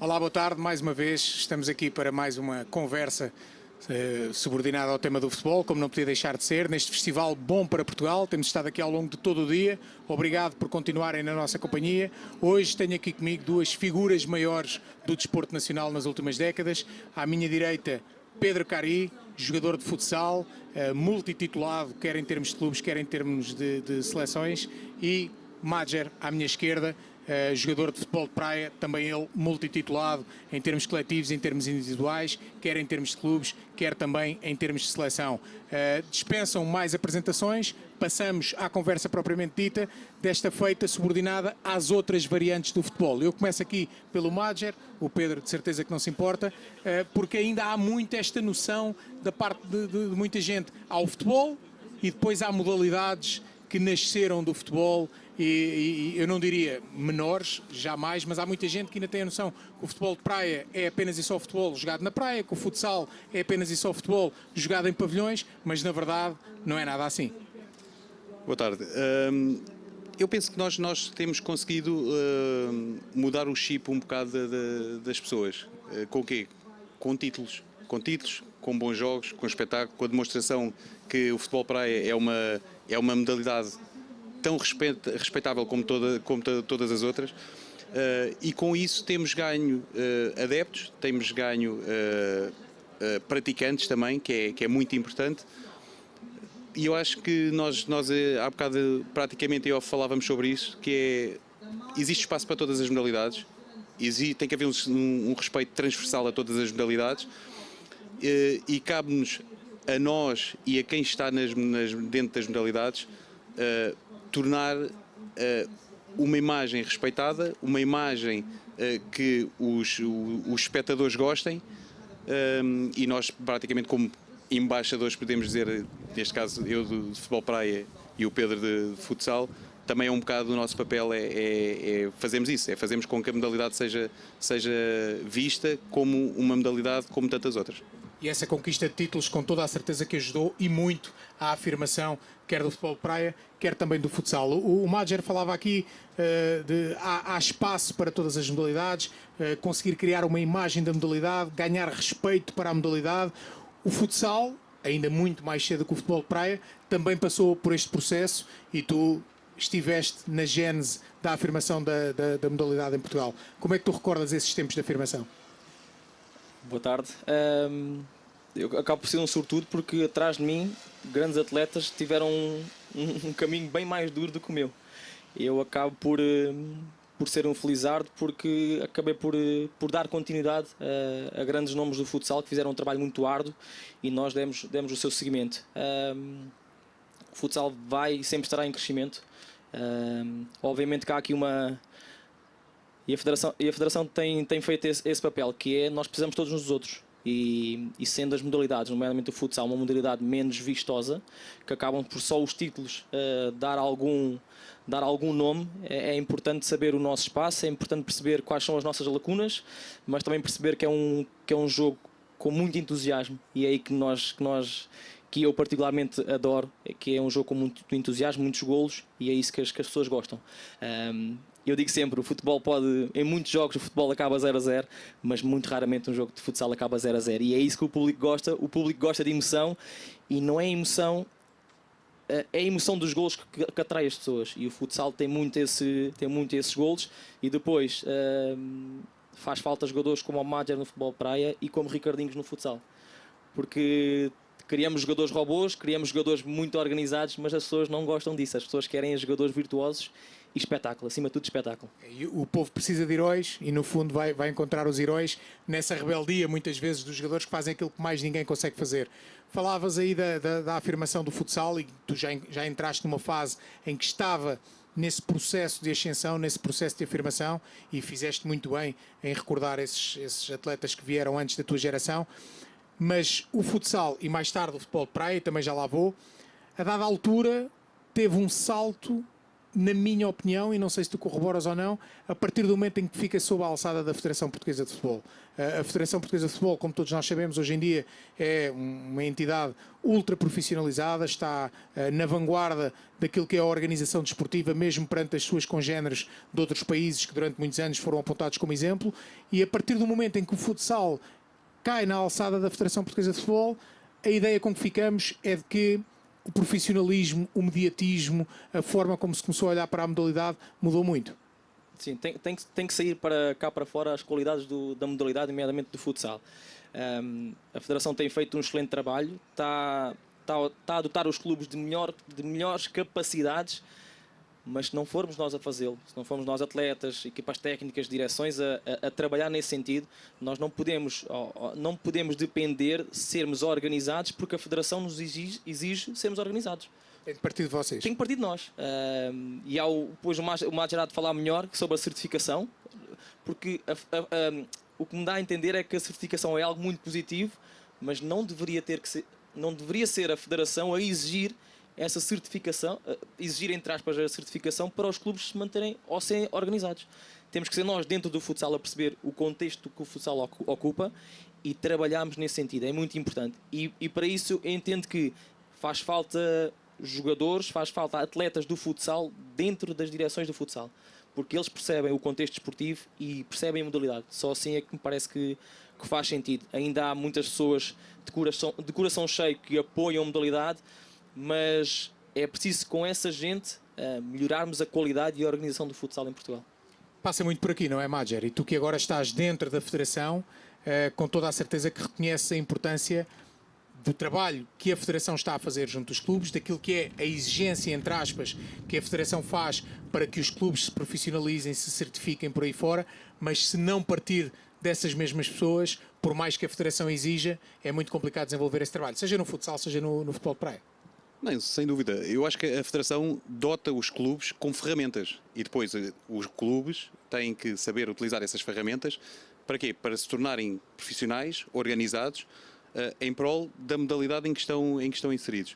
Olá, boa tarde. Mais uma vez estamos aqui para mais uma conversa subordinada ao tema do futebol, como não podia deixar de ser, neste festival bom para Portugal. Temos estado aqui ao longo de todo o dia. Obrigado por continuarem na nossa companhia. Hoje tenho aqui comigo duas figuras maiores do desporto nacional nas últimas décadas. À minha direita, Pedro Cari, jogador de futsal, multititulado, quer em termos de clubes, quer em termos de seleções, e Madjer, à minha esquerda, jogador de futebol de praia, também ele multititulado em termos coletivos, em termos individuais, quer em termos de clubes, quer também em termos de seleção. Dispensam mais apresentações, passamos à conversa propriamente dita, desta feita subordinada às outras variantes do futebol. Eu começo aqui pelo Madjer, o Pedro de certeza que não se importa, porque ainda há muito esta noção da parte de muita gente ao futebol e depois há modalidades que nasceram do futebol e eu não diria menores, jamais, mas há muita gente que ainda tem a noção que o futebol de praia é apenas e só futebol jogado na praia, que o futsal é apenas e só futebol jogado em pavilhões, mas na verdade não é nada assim. Boa tarde. Eu penso que nós temos conseguido mudar o chip um bocado das pessoas. Com o quê? Com títulos, com bons jogos, com espetáculo, com a demonstração que o futebol praia é uma modalidade tão respeitável como todas as outras, e com isso temos ganho adeptos, temos ganho praticantes também, que é muito importante. E eu acho que nós há bocado praticamente falávamos sobre isso, que existe espaço para todas as modalidades, tem que haver um respeito transversal a todas as modalidades, e cabe-nos a nós e a quem está dentro das modalidades tornar uma imagem respeitada, uma imagem que os espectadores gostem, e nós praticamente como embaixadores podemos dizer, neste caso eu de futebol praia e o Pedro de futsal, também é um bocado o nosso papel fazermos isso, fazermos com que a modalidade seja vista como uma modalidade como tantas outras. E essa conquista de títulos com toda a certeza que ajudou e muito à afirmação quer do futebol de praia, quer também do futsal. O Madjer falava aqui há espaço para todas as modalidades, conseguir criar uma imagem da modalidade, ganhar respeito para a modalidade. O futsal, ainda muito mais cedo que o futebol de praia, também passou por este processo e tu estiveste na gênese da afirmação da modalidade em Portugal. Como é que tu recordas esses tempos de afirmação? Boa tarde. Eu acabo por ser um sortudo porque atrás de mim grandes atletas tiveram um caminho bem mais duro do que o meu. Eu acabo por ser um felizardo porque acabei por dar continuidade a grandes nomes do futsal que fizeram um trabalho muito árduo e nós demos o seu seguimento. O futsal vai e sempre estará em crescimento. Obviamente que há aqui E a Federação tem feito esse papel, que é nós precisamos todos uns dos outros. E sendo as modalidades, nomeadamente o futsal, uma modalidade menos vistosa, que acabam por só os títulos dar algum nome, é importante saber o nosso espaço, é importante perceber quais são as nossas lacunas, mas também perceber que é um jogo com muito entusiasmo, e é aí que eu particularmente adoro, que é um jogo com muito entusiasmo, muitos golos, e é isso que as pessoas gostam. Eu digo sempre, o futebol em muitos jogos o futebol acaba 0-0, mas muito raramente um jogo de futsal acaba 0-0, e é isso que o público gosta de emoção, e não é emoção, é a emoção dos golos que atrai as pessoas, e o futsal tem muito esses golos, e depois faz falta jogadores como o Madjer no futebol de praia e como Ricardinhos no futsal, porque criamos jogadores robôs, criamos jogadores muito organizados, mas as pessoas não gostam disso. As pessoas querem jogadores virtuosos e espetáculo, acima de tudo espetáculo. E o povo precisa de heróis e no fundo vai encontrar os heróis nessa rebeldia muitas vezes dos jogadores que fazem aquilo que mais ninguém consegue fazer. Falavas aí da afirmação do futsal e tu já entraste numa fase em que estava nesse processo de ascensão, nesse processo de afirmação, e fizeste muito bem em recordar esses atletas que vieram antes da tua geração. Mas o futsal e mais tarde o futebol de praia, também já lá vou, a dada altura teve um salto na minha opinião, e não sei se tu corroboras ou não, a partir do momento em que fica sob a alçada da Federação Portuguesa de Futebol. A Federação Portuguesa de Futebol, como todos nós sabemos, hoje em dia é uma entidade ultra profissionalizada, está na vanguarda daquilo que é a organização desportiva, mesmo perante as suas congêneres de outros países que durante muitos anos foram apontados como exemplo, e a partir do momento em que o futsal cai na alçada da Federação Portuguesa de Futebol, a ideia com que ficamos é de que o profissionalismo, o mediatismo, a forma como se começou a olhar para a modalidade mudou muito. Sim, tem que sair para cá para fora as qualidades da modalidade, nomeadamente do futsal. A Federação tem feito um excelente trabalho, está a dotar os clubes de melhores capacidades, mas se não formos nós a fazê-lo, se não formos nós atletas, equipas técnicas, direções a trabalhar nesse sentido, nós não podemos depender de sermos organizados, porque a Federação nos exige sermos organizados. Tem de partir de vocês. Tem que partir de nós. E há depois o Mágico há de falar melhor sobre a certificação, porque o que me dá a entender é que a certificação é algo muito positivo, mas não deveria ser a Federação a exigir essa certificação, exigir entre aspas a certificação para os clubes se manterem ou serem organizados. Temos que ser nós dentro do futsal a perceber o contexto que o futsal ocupa e trabalharmos nesse sentido. É muito importante. E para isso eu entendo que faz falta jogadores, faz falta atletas do futsal dentro das direções do futsal, porque eles percebem o contexto desportivo e percebem a modalidade. Só assim é que me parece que faz sentido. Ainda há muitas pessoas de coração cheio que apoiam a modalidade, mas é preciso com essa gente melhorarmos a qualidade e a organização do futsal em Portugal. Passa muito por aqui, não é, Madger? E tu que agora estás dentro da Federação, com toda a certeza que reconheces a importância do trabalho que a Federação está a fazer junto dos clubes, daquilo que é a exigência, entre aspas, que a Federação faz para que os clubes se profissionalizem, se certifiquem por aí fora, mas se não partir dessas mesmas pessoas, por mais que a Federação exija, é muito complicado desenvolver esse trabalho, seja no futsal, seja no futebol de praia. Não, sem dúvida. Eu acho que a Federação dota os clubes com ferramentas e depois os clubes têm que saber utilizar essas ferramentas para quê? Para se tornarem profissionais, organizados, em prol da modalidade em que estão inseridos.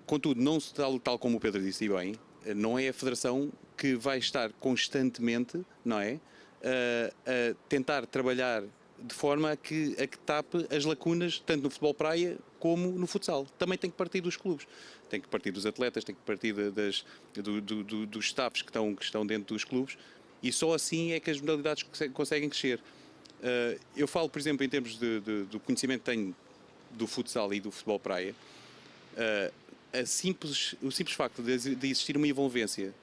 Contudo, não se tal como o Pedro disse e bem, não é a Federação que vai estar constantemente, não é, a tentar trabalhar de forma a que tape as lacunas tanto no futebol praia como no futsal. Também tem que partir dos clubes, tem que partir dos atletas, tem que partir dos staffs que estão dentro dos clubes, e só assim é que as modalidades conseguem crescer. Eu falo, por exemplo, em termos do conhecimento que tenho do futsal e do futebol praia, o simples facto de existir uma envolvência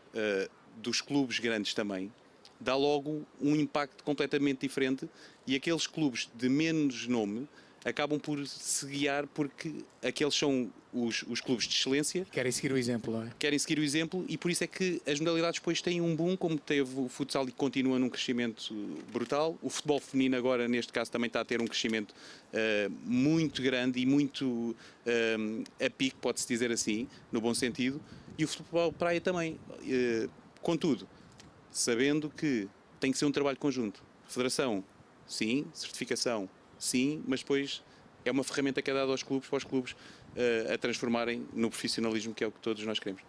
dos clubes grandes também dá logo um impacto completamente diferente, e aqueles clubes de menos nome acabam por se guiar porque aqueles são os clubes de excelência. Querem seguir o exemplo, não é? Querem seguir o exemplo, e por isso é que as modalidades depois têm um boom, como teve o futsal e continua num crescimento brutal. O futebol feminino agora, neste caso, também está a ter um crescimento muito grande e muito a pique, pode-se dizer assim, no bom sentido. E o futebol praia também. Contudo, sabendo que tem que ser um trabalho conjunto. Federação, sim. Certificação, sim. Mas depois é uma ferramenta que é dada aos clubes, para os clubes a transformarem no profissionalismo, que é o que todos nós queremos.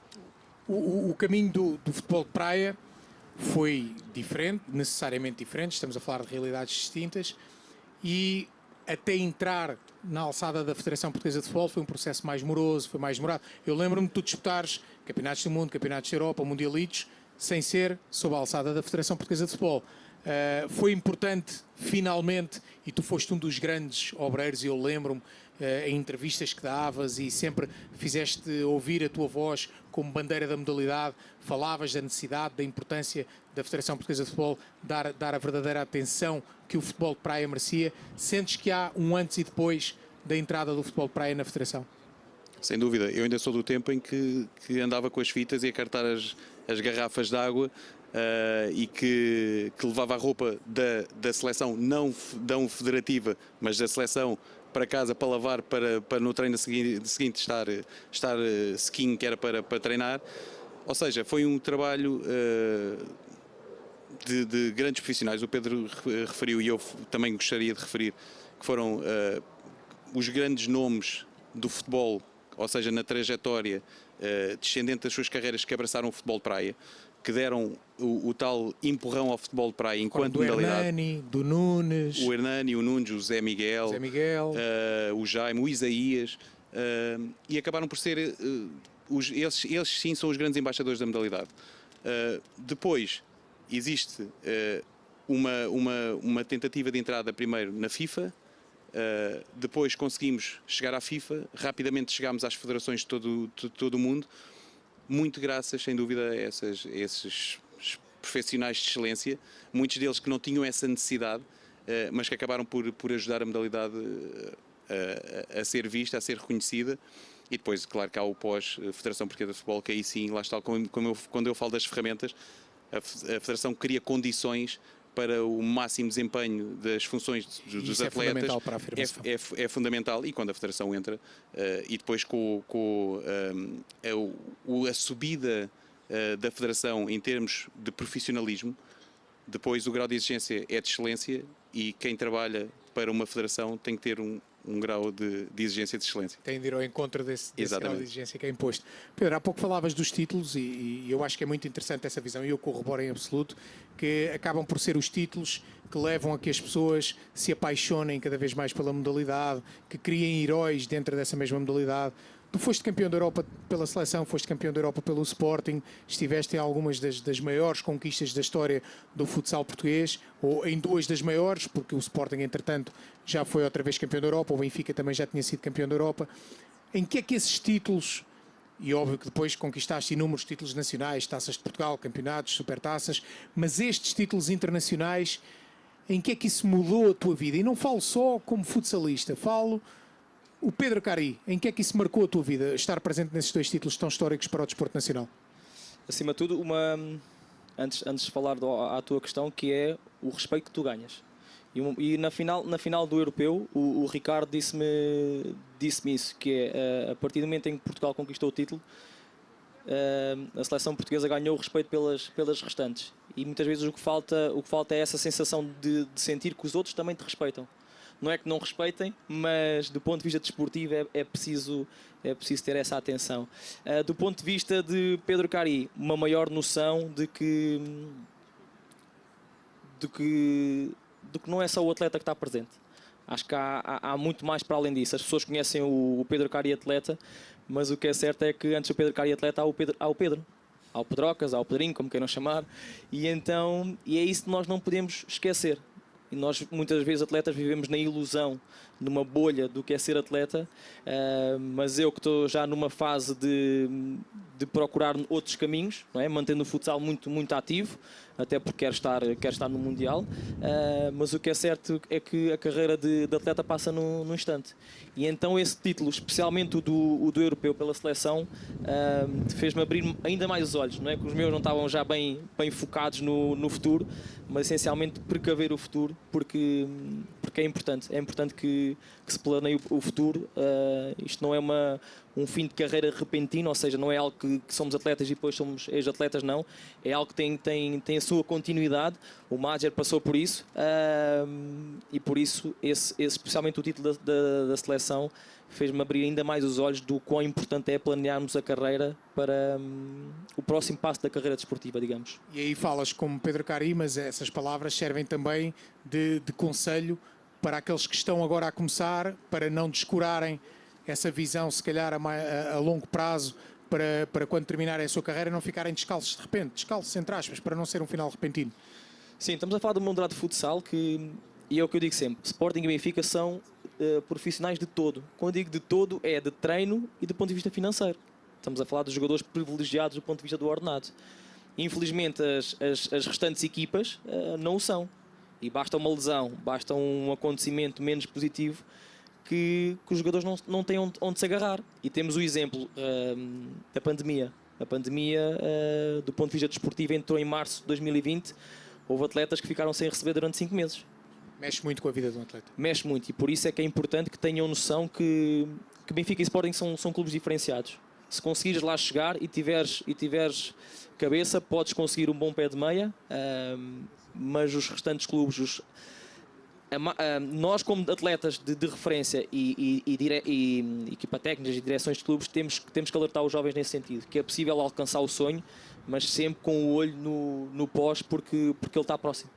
O caminho do futebol de praia foi diferente, necessariamente diferente. Estamos a falar de realidades distintas, e até entrar na alçada da Federação Portuguesa de Futebol foi um processo mais moroso, foi mais demorado. Eu lembro-me de tu disputares campeonatos do mundo, campeonatos da Europa, mundialitos, sem ser sob a alçada da Federação Portuguesa de Futebol. Foi importante, finalmente, e tu foste um dos grandes obreiros, e eu lembro-me em entrevistas que davas e sempre fizeste ouvir a tua voz como bandeira da modalidade, falavas da necessidade, da importância da Federação Portuguesa de Futebol dar a verdadeira atenção que o futebol de praia merecia. Sentes que há um antes e depois da entrada do futebol de praia na Federação? Sem dúvida. Eu ainda sou do tempo em que andava com as fitas e a cartar as garrafas de água, e que levava a roupa da seleção, não federativa, mas da seleção, para casa para lavar, para no treino seguinte estar sequinho, que era para treinar. Ou seja, foi um trabalho de grandes profissionais. O Pedro referiu, e eu também gostaria de referir, que foram os grandes nomes do futebol, ou seja, na trajetória descendente das suas carreiras, que abraçaram o futebol de praia, que deram o tal empurrão ao futebol de praia enquanto modalidade. Do Hernani, do Nunes. O Hernani, o Nunes, o Zé Miguel, o Jaime, o Isaías, e acabaram por ser, eles sim são os grandes embaixadores da modalidade. Depois existe uma tentativa de entrada primeiro na FIFA, depois conseguimos chegar à FIFA, rapidamente chegámos às federações de todo o mundo, muito graças, sem dúvida, a esses profissionais de excelência, muitos deles que não tinham essa necessidade, mas que acabaram por ajudar a modalidade a ser vista, a ser reconhecida. E depois, claro, que há o pós-Federação Portuguesa de Futebol, que aí sim, lá está, quando eu falo das ferramentas, a Federação cria condições para o máximo desempenho das funções dos atletas. É fundamental para a afirmação. É fundamental, e quando a Federação entra, e depois com a subida da Federação em termos de profissionalismo, depois o grau de exigência é de excelência, e quem trabalha para uma Federação tem que ter um grau de exigência de excelência. Tem de ir ao encontro desse grau de exigência que é imposto. Pedro, há pouco falavas dos títulos e eu acho que é muito interessante essa visão, e eu corroboro em absoluto, que acabam por ser os títulos que levam a que as pessoas se apaixonem cada vez mais pela modalidade, que criem heróis dentro dessa mesma modalidade. Tu foste campeão da Europa pela seleção, foste campeão da Europa pelo Sporting, estiveste em algumas das maiores conquistas da história do futsal português, ou em duas das maiores, porque o Sporting, entretanto, já foi outra vez campeão da Europa, o Benfica também já tinha sido campeão da Europa. Em que é que esses títulos, e óbvio que depois conquistaste inúmeros títulos nacionais, taças de Portugal, campeonatos, supertaças, mas estes títulos internacionais, em que é que isso mudou a tua vida? E não falo só como futsalista, falo... O Pedro Cari, em que é que isso marcou a tua vida, estar presente nesses dois títulos tão históricos para o desporto nacional? Acima de tudo, antes de falar à tua questão, que é o respeito que tu ganhas. E na final do Europeu, o Ricardo disse-me isso, que é, a partir do momento em que Portugal conquistou o título, a seleção portuguesa ganhou o respeito pelas restantes. E muitas vezes o que falta é essa sensação de sentir que os outros também te respeitam. Não é que não respeitem, mas do ponto de vista desportivo é preciso ter essa atenção. Do ponto de vista de Pedro Cari, uma maior noção de que não é só o atleta que está presente. Acho que há muito mais para além disso. As pessoas conhecem o Pedro Cari atleta, mas o que é certo é que antes do Pedro Cari atleta há o Pedro. Há o Pedrocas, há o Pedrinho, como queiram chamar. E é isso que nós não podemos esquecer. E nós, muitas vezes, atletas, vivemos na ilusão, numa bolha do que é ser atleta, mas eu que estou já numa fase de procurar outros caminhos, não é? Mantendo o futsal muito, muito ativo, até porque quero estar no Mundial, mas o que é certo é que a carreira de atleta passa num instante. E então esse título, especialmente o do Europeu pela seleção, fez-me abrir ainda mais os olhos, não é? Que os meus não estavam já bem focados no futuro, mas essencialmente precaver o futuro, porque é importante que se planeie o futuro. Isto não é um fim de carreira repentino, ou seja, não é algo que somos atletas e depois somos ex-atletas, não. É algo que tem a sua continuidade. O Madjer passou por isso, e por isso, especialmente o título da seleção, fez-me abrir ainda mais os olhos do quão importante é planearmos a carreira para o próximo passo da carreira desportiva, digamos. E aí falas como Pedro Cari, mas essas palavras servem também de conselho para aqueles que estão agora a começar, para não descurarem essa visão, se calhar a longo prazo, para quando terminarem a sua carreira não ficarem descalços de repente, descalços entre aspas, para não ser um final repentino. Sim, estamos a falar de uma modalidade de futsal e é o que eu digo sempre, Sporting e Benfica são profissionais de todo. Quando digo de todo, é de treino e do ponto de vista financeiro. Estamos a falar dos jogadores privilegiados do ponto de vista do ordenado. Infelizmente, as restantes equipas não o são. E basta uma lesão, basta um acontecimento menos positivo que os jogadores não têm onde se agarrar. E temos o exemplo da pandemia. A pandemia, do ponto de vista desportivo, entrou em março de 2020. Houve atletas que ficaram sem receber durante 5 meses. Mexe muito com a vida de um atleta. Mexe muito, e por isso é que é importante que tenham noção que Benfica e Sporting são clubes diferenciados. Se conseguires lá chegar e tiveres cabeça, podes conseguir um bom pé de meia, mas os restantes clubes, nós, como atletas de referência e equipa técnicas e direções de clubes, temos que alertar os jovens nesse sentido, que é possível alcançar o sonho, mas sempre com o olho no pós, porque ele está próximo.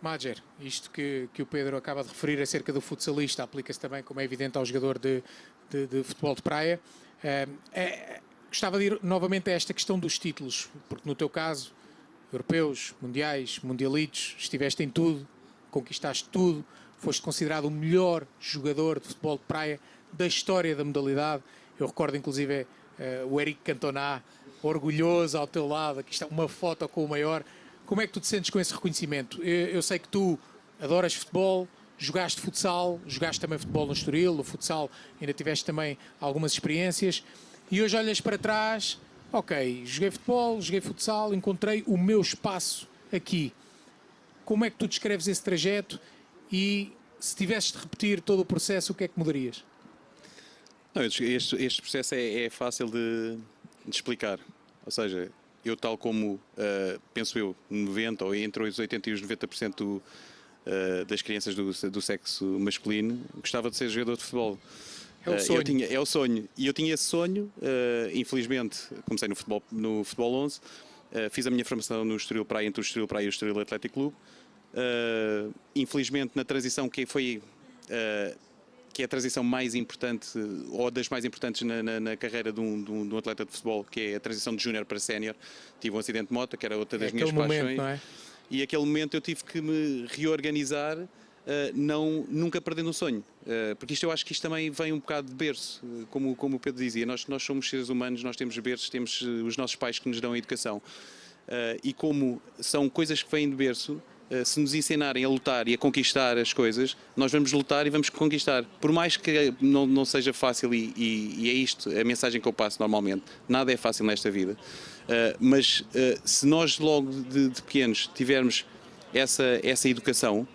Madjer, isto que o Pedro acaba de referir acerca do futsalista aplica-se também, como é evidente, ao jogador de futebol de praia. Gostava de ir novamente a esta questão dos títulos, porque no teu caso, europeus, mundiais, mundialitos, estiveste em tudo, conquistaste tudo, foste considerado o melhor jogador de futebol de praia da história da modalidade. Eu recordo inclusive o Eric Cantona, orgulhoso ao teu lado, aqui está uma foto com o maior. Como é que tu te sentes com esse reconhecimento? Eu sei que tu adoras futebol, jogaste futsal, jogaste também futebol no Estoril, no futsal ainda tiveste também algumas experiências, e hoje olhas para trás, ok, joguei futebol, joguei futsal, encontrei o meu espaço aqui. Como é que tu descreves esse trajeto e se tivesses de repetir todo o processo, o que é que mudarias? Não, este processo é fácil de explicar, ou seja, eu tal como, penso eu, 90 ou entre os 80% e os 90% das crianças do sexo masculino, gostava de ser jogador de futebol. É o sonho. É o sonho. E eu tinha esse sonho, infelizmente, comecei no futebol 11, fiz a minha formação no Estoril Praia, entre o Estoril Praia e o Estoril Atlético Clube. Infelizmente, na transição que é a transição mais importante, ou das mais importantes na carreira de um atleta de futebol, que é a transição de júnior para sénior. Tive um acidente de moto, que era outra das minhas paixões. Não é? E aquele momento eu tive que me reorganizar, nunca perdendo o sonho. Porque eu acho que isto também vem um bocado de berço, como o Pedro dizia. Nós somos seres humanos, nós temos berços, temos os nossos pais que nos dão a educação. E como são coisas que vêm de berço, se nos ensinarem a lutar e a conquistar as coisas, nós vamos lutar e vamos conquistar. Por mais que não seja fácil, e é isto a mensagem que eu passo normalmente, nada é fácil nesta vida. Mas se nós logo de pequenos tivermos essa educação,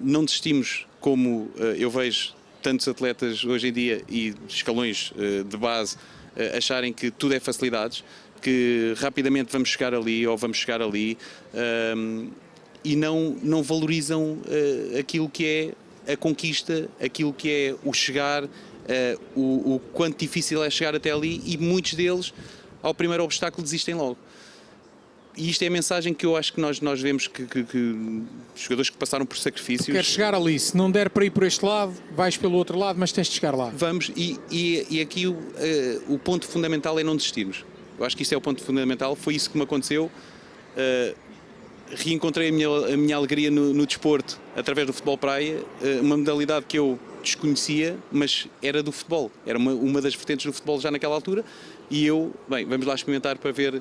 não desistimos, como eu vejo tantos atletas hoje em dia e escalões de base acharem que tudo é facilidades, que rapidamente vamos chegar ali ou vamos chegar ali, e não valorizam aquilo que é a conquista, aquilo que é o chegar, o quanto difícil é chegar até ali, e muitos deles, ao primeiro obstáculo, desistem logo. E isto é a mensagem que eu acho que nós vemos que jogadores que passaram por sacrifícios... Queres chegar ali, se não der para ir por este lado, vais pelo outro lado, mas tens de chegar lá. Vamos, e aqui o ponto fundamental é não desistirmos. Eu acho que isso é o ponto fundamental, foi isso que me aconteceu. Reencontrei a minha alegria no desporto através do futebol praia, uma modalidade que eu desconhecia, mas era do futebol, era uma das vertentes do futebol já naquela altura, e vamos lá experimentar para ver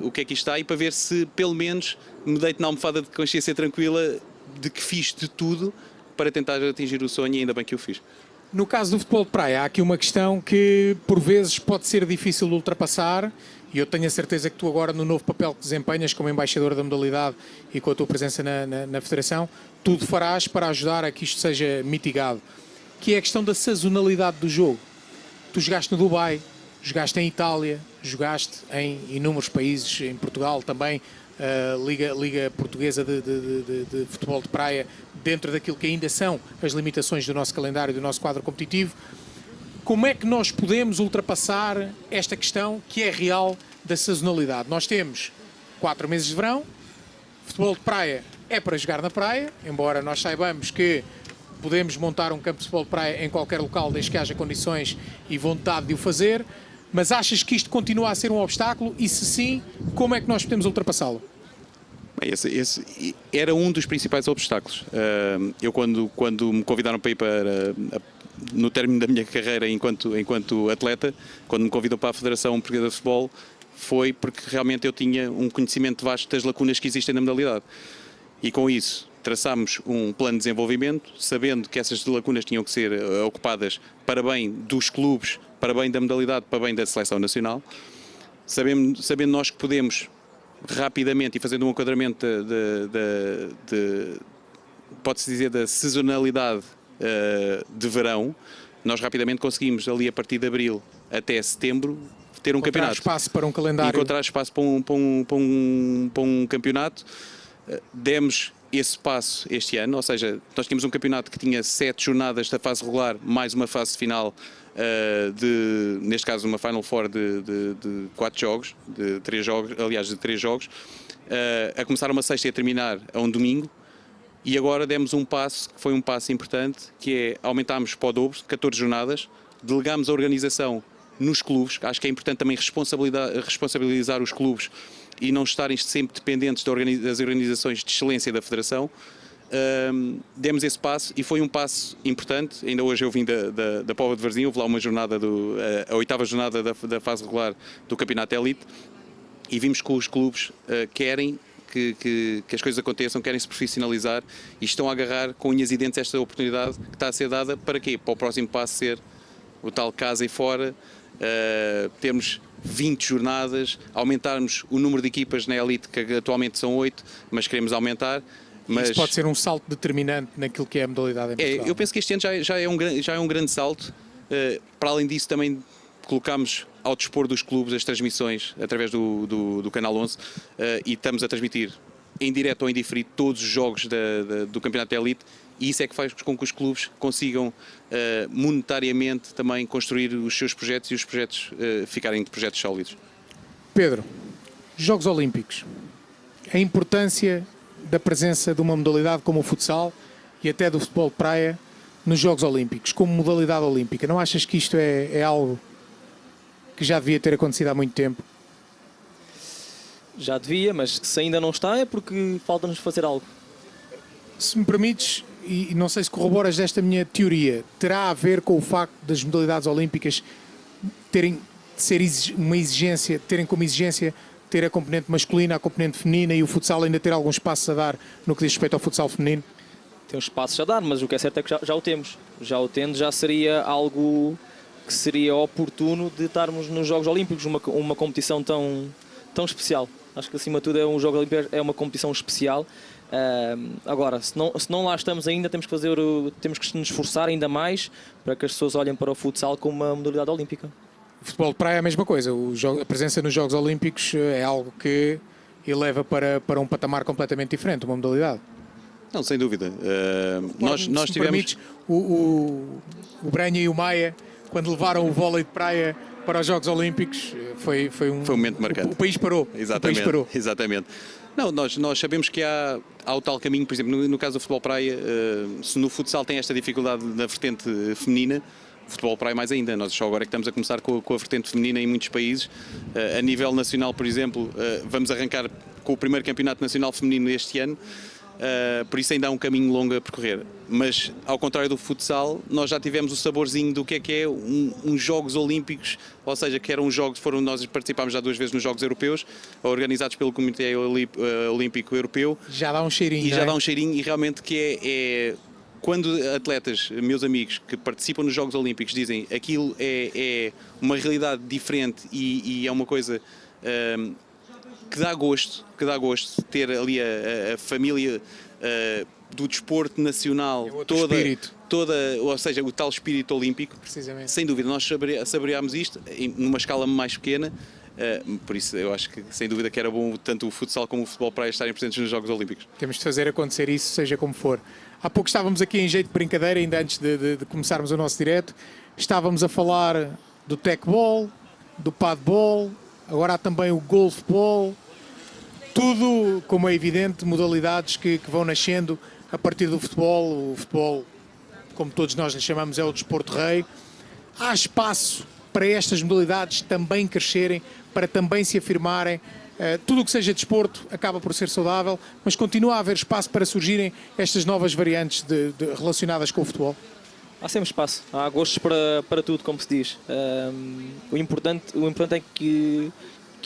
o que é que isto está, e para ver se pelo menos me deito na almofada de consciência tranquila de que fiz de tudo para tentar atingir o sonho, e ainda bem que o fiz. No caso do futebol de praia, há aqui uma questão que por vezes pode ser difícil de ultrapassar, e eu tenho a certeza que tu agora, no novo papel que desempenhas como embaixador da modalidade e com a tua presença na Federação, tudo farás para ajudar a que isto seja mitigado, que é a questão da sazonalidade do jogo. Tu jogaste no Dubai, jogaste em Itália, jogaste em inúmeros países, em Portugal também, Liga Portuguesa de Futebol de Praia, dentro daquilo que ainda são as limitações do nosso calendário, do nosso quadro competitivo. Como é que nós podemos ultrapassar esta questão que é real da sazonalidade? Nós temos 4 meses de verão, futebol de praia é para jogar na praia, embora nós saibamos que podemos montar um campo de futebol de praia em qualquer local, desde que haja condições e vontade de o fazer, mas achas que isto continua a ser um obstáculo? E se sim, como é que nós podemos ultrapassá-lo? Esse era um dos principais obstáculos. Eu quando me convidaram para ir no término da minha carreira enquanto atleta, quando me convidou para a Federação Portuguesa de Futebol, foi porque realmente eu tinha um conhecimento vasto das lacunas que existem na modalidade. E com isso traçámos um plano de desenvolvimento, sabendo que essas lacunas tinham que ser ocupadas para bem dos clubes, para bem da modalidade, para bem da seleção nacional, sabendo nós que podemos rapidamente, e fazendo um enquadramento pode-se dizer, da sazonalidade de verão, nós rapidamente conseguimos, ali a partir de abril até setembro, ter um campeonato. Encontrar espaço para um calendário. Encontrar espaço para um campeonato. Demos esse passo este ano, ou seja, nós tínhamos um campeonato que tinha 7 jornadas da fase regular, mais uma fase final, neste caso uma Final Four de 4 jogos, de 3 jogos, a começar uma sexta e a terminar a um domingo, e agora demos um passo, que foi um passo importante, que é aumentarmos para o dobro, 14 jornadas, delegámos a organização nos clubes, acho que é importante também responsabilizar os clubes e não estarem sempre dependentes das organizações de excelência da Federação. Demos esse passo e foi um passo importante. Ainda hoje eu vim da Póvoa de Varzim, houve lá uma jornada, a 8ª jornada da fase regular do Campeonato Elite, e vimos que os clubes querem que as coisas aconteçam, querem se profissionalizar e estão a agarrar com unhas e dentes esta oportunidade que está a ser dada para quê? Para o próximo passo ser o tal casa e fora, termos 20 jornadas, aumentarmos o número de equipas na Elite, que atualmente são 8, mas queremos aumentar. Mas... Isso pode ser um salto determinante naquilo que é a modalidade em Portugal. Eu penso que este ano já é um grande salto. Para além disso, também colocámos ao dispor dos clubes as transmissões através do Canal 11, e estamos a transmitir em direto ou em diferido todos os jogos do Campeonato da Elite, e isso é que faz com que os clubes consigam monetariamente também construir os seus projetos e os projetos ficarem projetos sólidos. Pedro, Jogos Olímpicos, a importância da presença de uma modalidade como o futsal e até do futebol de praia nos Jogos Olímpicos, como modalidade olímpica, não achas que isto é algo que já devia ter acontecido há muito tempo? Já devia, mas se ainda não está é porque falta-nos fazer algo. Se me permites, e não sei se corroboras desta minha teoria, terá a ver com o facto das modalidades olímpicas terem como exigência ter a componente masculina, a componente feminina, e o futsal ainda ter alguns passos a dar no que diz respeito ao futsal feminino? Tem uns passos a dar, mas o que é certo é que já o temos. Já o tendo, já seria algo que seria oportuno de estarmos nos Jogos Olímpicos, uma competição tão especial. Acho que acima de tudo um Jogo Olímpico é uma competição especial. Agora, se não lá estamos ainda, temos que nos esforçar ainda mais para que as pessoas olhem para o futsal como uma modalidade olímpica. O futebol de praia é a mesma coisa. A presença nos Jogos Olímpicos é algo que eleva para um patamar completamente diferente, uma modalidade. Não, sem dúvida. Nós tivemos... Permites, o Branha e o Maia, quando levaram o vôlei de praia para os Jogos Olímpicos, foi um momento marcante. O país parou. Exatamente. O país parou. Exatamente. Não, nós sabemos que há o tal caminho, por exemplo, no caso do futebol praia, se no futsal tem esta dificuldade na vertente feminina, o futebol praia mais ainda. Nós só agora é que estamos a começar com a vertente feminina em muitos países. A nível nacional, por exemplo, vamos arrancar com o primeiro campeonato nacional feminino este ano. Por isso ainda há um caminho longo a percorrer, mas ao contrário do futsal, nós já tivemos o saborzinho do que é uns Jogos Olímpicos, ou seja, que eram jogos, nós participámos já 2 vezes nos Jogos Europeus, organizados pelo Comitê Olímpico Europeu. Já dá um cheirinho. E já dá um cheirinho, e realmente que é quando atletas, meus amigos, que participam nos Jogos Olímpicos dizem aquilo é uma realidade diferente e é uma coisa... que dá gosto ter ali a família do desporto nacional, toda, ou seja, o tal espírito olímpico. Precisamente. Sem dúvida, nós saboreámos isto numa escala mais pequena, por isso eu acho que sem dúvida que era bom tanto o futsal como o futebol praia estarem presentes nos Jogos Olímpicos. Temos de fazer acontecer isso, seja como for. Há pouco estávamos aqui em jeito de brincadeira, ainda antes de começarmos o nosso direto, estávamos a falar do tecbol, do padbol, agora há também o golfball, tudo, como é evidente, modalidades que vão nascendo a partir do futebol. O futebol, como todos nós lhe chamamos, é o desporto rei. Há espaço para estas modalidades também crescerem, para também se afirmarem. Tudo o que seja desporto acaba por ser saudável, mas continua a haver espaço para surgirem estas novas variantes relacionadas com o futebol. Há sempre espaço, há gostos para tudo, como se diz. O importante é que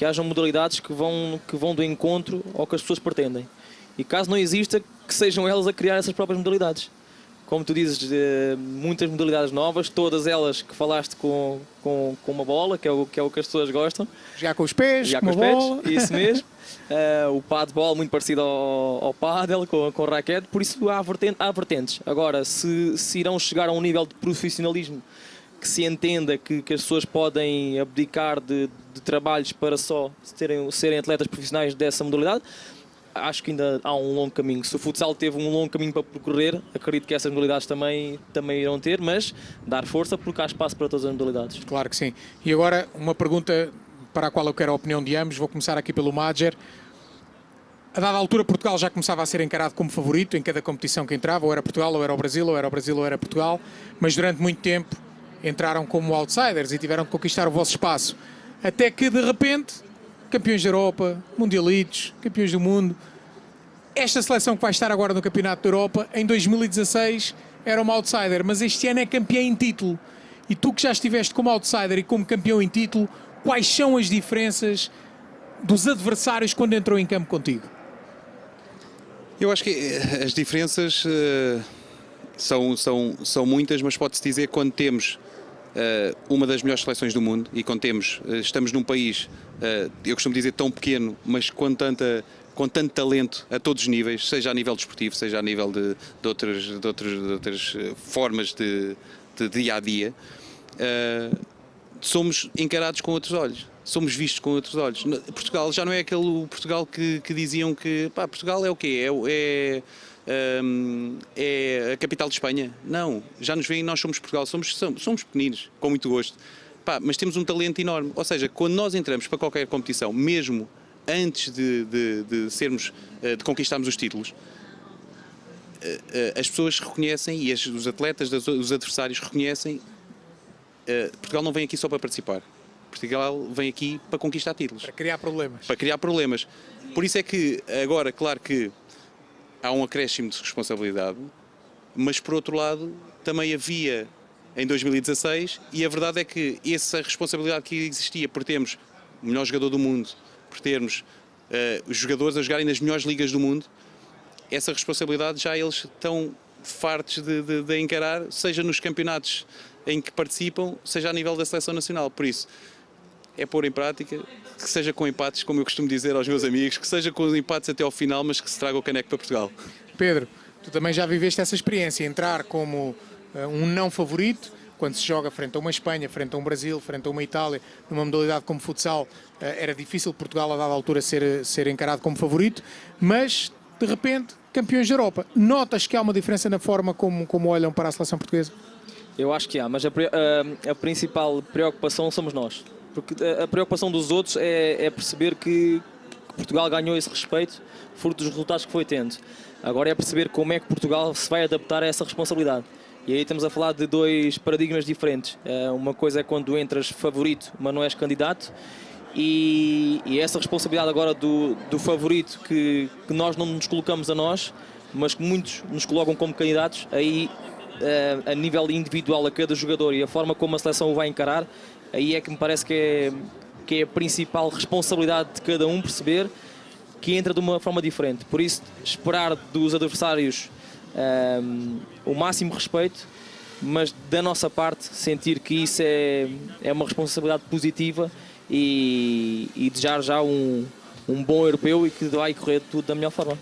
hajam modalidades que vão do encontro ao que as pessoas pretendem. E caso não exista, que sejam elas a criar essas próprias modalidades. Como tu dizes, muitas modalidades novas, todas elas que falaste com uma bola, que é o que as pessoas gostam. Já com os pés, já com os bola. Pés, isso mesmo. O padball, muito parecido ao pádel, com raquete, por isso há vertentes. Agora, se irão chegar a um nível de profissionalismo que se entenda que as pessoas podem abdicar de trabalhos para só serem atletas profissionais dessa modalidade, acho que ainda há um longo caminho. Se o futsal teve um longo caminho para percorrer, acredito que essas modalidades também irão ter, mas dar força porque há espaço para todas as modalidades. Claro que sim. E agora uma pergunta para a qual eu quero a opinião de ambos. Vou começar aqui pelo Madger. A dada altura, Portugal já começava a ser encarado como favorito em cada competição que entrava, ou era Portugal, ou era o Brasil, ou era o Brasil, ou era Portugal, mas durante muito tempo entraram como outsiders e tiveram de conquistar o vosso espaço. Até que, de repente, campeões da Europa, mundialitos, campeões do mundo. Esta seleção que vai estar agora no Campeonato da Europa, em 2016, era uma outsider, mas este ano é campeã em título. E tu que já estiveste como outsider e como campeão em título, quais são as diferenças dos adversários quando entrou em campo contigo? Eu acho que as diferenças são muitas, mas pode-se dizer que quando temos uma das melhores seleções do mundo e quando estamos num país, eu costumo dizer tão pequeno, mas com tanto talento a todos os níveis, seja a nível desportivo, seja a nível de outras formas de dia a dia, somos encarados com outros olhos. Somos vistos com outros olhos. Portugal já não é aquele Portugal que diziam que Portugal é o quê? É a capital de Espanha. Não, já nos veem, nós somos Portugal, somos pequeninos, com muito gosto. Mas temos um talento enorme. Ou seja, quando nós entramos para qualquer competição, mesmo antes de conquistarmos os títulos, as pessoas reconhecem e os atletas, os adversários reconhecem. Portugal não vem aqui só para participar. Portugal vem aqui para conquistar títulos. Para criar problemas. Para criar problemas. Por isso é que agora, claro que há um acréscimo de responsabilidade, mas por outro lado também havia em 2016 e a verdade é que essa responsabilidade que existia por termos o melhor jogador do mundo, por termos os jogadores a jogarem nas melhores ligas do mundo, essa responsabilidade já eles estão fartos de encarar, seja nos campeonatos em que participam, seja a nível da seleção nacional. Por isso, é pôr em prática, que seja com empates, como eu costumo dizer aos meus amigos, que seja com empates até ao final, mas que se traga o caneco para Portugal. Pedro, tu também já viveste essa experiência, entrar como um não favorito, quando se joga frente a uma Espanha, frente a um Brasil, frente a uma Itália, numa modalidade como futsal, era difícil Portugal a dada altura ser encarado como favorito, mas de repente, campeões da Europa. Notas que há uma diferença na forma como olham para a seleção portuguesa? Eu acho que há, mas a principal preocupação somos nós. Porque a preocupação dos outros é perceber que Portugal ganhou esse respeito fruto dos resultados que foi tendo. Agora é perceber como é que Portugal se vai adaptar a essa responsabilidade. E aí estamos a falar de dois paradigmas diferentes. Uma coisa é quando entras favorito, mas não és candidato. E essa responsabilidade agora do favorito que nós não nos colocamos a nós, mas que muitos nos colocam como candidatos, aí a nível individual a cada jogador e a forma como a seleção o vai encarar, aí é que me parece que é a principal responsabilidade de cada um perceber que entra de uma forma diferente. Por isso, esperar dos adversários o máximo respeito, mas da nossa parte sentir que isso é uma responsabilidade positiva e desejar já um bom europeu e que vai correr tudo da melhor forma.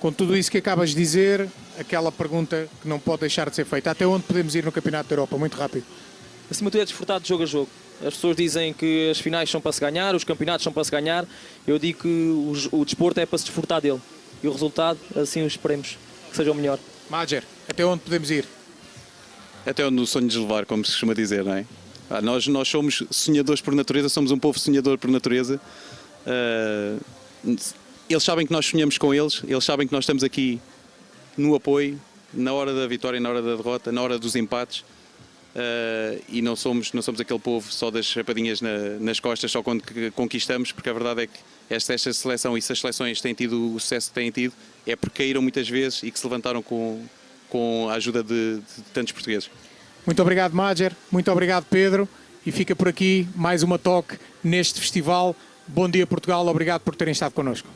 Com tudo isso que acabas de dizer, aquela pergunta que não pode deixar de ser feita: até onde podemos ir no Campeonato da Europa? Muito rápido. Acima de tudo é desfrutar de jogo a jogo. As pessoas dizem que as finais são para se ganhar, os campeonatos são para se ganhar. Eu digo que o desporto é para se desfrutar dele. E o resultado, assim o esperemos que seja o melhor. Madger, até onde podemos ir? Até onde o sonho nos levar, como se costuma dizer, não é? Nós somos sonhadores por natureza, somos um povo sonhador por natureza. Eles sabem que nós sonhamos com eles sabem que nós estamos aqui no apoio, na hora da vitória, na hora da derrota, na hora dos empates. E não somos aquele povo só das chapadinhas nas costas, só quando conquistamos, porque a verdade é que esta seleção e se as seleções têm tido o sucesso que têm tido, é porque caíram muitas vezes e que se levantaram com a ajuda de tantos portugueses. Muito obrigado, Madger. Muito obrigado, Pedro. E fica por aqui mais uma toque neste festival. Bom dia, Portugal. Obrigado por terem estado connosco.